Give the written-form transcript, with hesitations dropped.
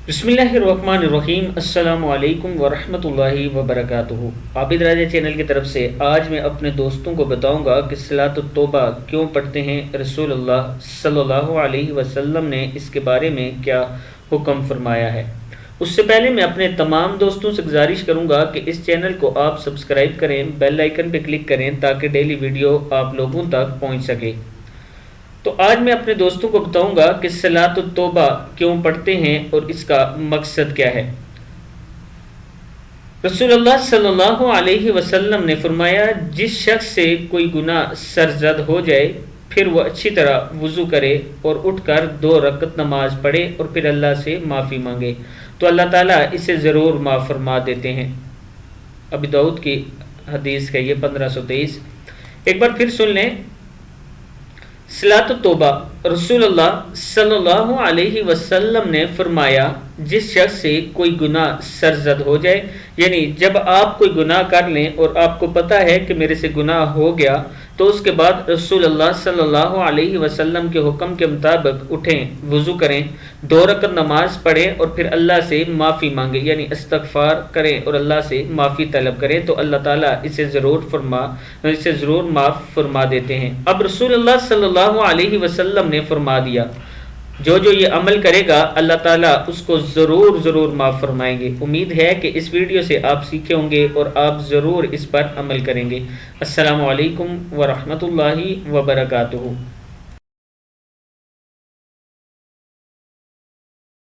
बिस्मिल्लाहिर्रहमानिर्रहीम। अस्सलामु अलैकुम वरहमतुल्लाहि वबरकातुहू। आबिद राजा चैनल की तरफ से आज मैं अपने दोस्तों को बताऊंगा कि सलातुत तौबा क्यों पढ़ते हैं। रसूलुल्लाह सल्लल्लाहु अलैहि वसल्लम ने इसके बारे में क्या हुक्म फरमाया है। उससे पहले मैं अपने तमाम दोस्तों से गुजारिश करूंगा कि इस चैनल को आप सब्सक्राइब करें, बेल आइकन पर क्लिक करें ताकि डेली वीडियो आप लोगों तक पहुँच सके। तो आज मैं अपने दोस्तों को बताऊंगा कि सलातुत तौबा क्यों पढ़ते हैं और इसका मकसद क्या है। रसूलुल्लाह सल्लल्लाहु अलैहि वसल्लम ने फरमाया, जिस शख्स से कोई गुनाह सरजद हो जाए फिर वह अच्छी तरह वुज़ू करे और उठकर 2 रकत नमाज पढ़े और फिर अल्लाह से माफ़ी मांगे तो अल्लाह ताला इसे ज़रूर माफ़ फरमा देते हैं। अबू दाऊद की हदीस है ये 1523। एक बार फिर सुन लें। सलातुत तौबा रसूलुल्लाह सल्लल्लाहु अलैहि वसल्लम ने फरमाया, जिस शख्स से कोई गुनाह सरजद हो जाए, यानी जब आप कोई गुनाह कर लें और आपको पता है कि मेरे से गुनाह हो गया तो उसके बाद रसूलुल्लाह सल्लल्लाहु अलैहि वसल्लम के हुक्म के मुताबिक उठें, वुज़ू करें, 2 रकत नमाज पढ़ें और फिर अल्लाह से माफ़ी मांगे यानी इस्तग़फ़ार करें और अल्लाह से माफ़ी तलब करें तो अल्लाह ताला इसे ज़रूर माफ़ फरमा देते हैं। अब रसूलुल्लाह सल्लल्लाहु अलैहि वसल्लम ने फरमा दिया, जो ये अमल करेगा अल्लाह ताला उसको ज़रूर माफ़ फरमाएंगे। उम्मीद है कि इस वीडियो से आप सीखे होंगे और आप ज़रूर इस पर अमल करेंगे। अस्सलामु अलैकुम वरहमतुल्लाहि वबरकातुहू।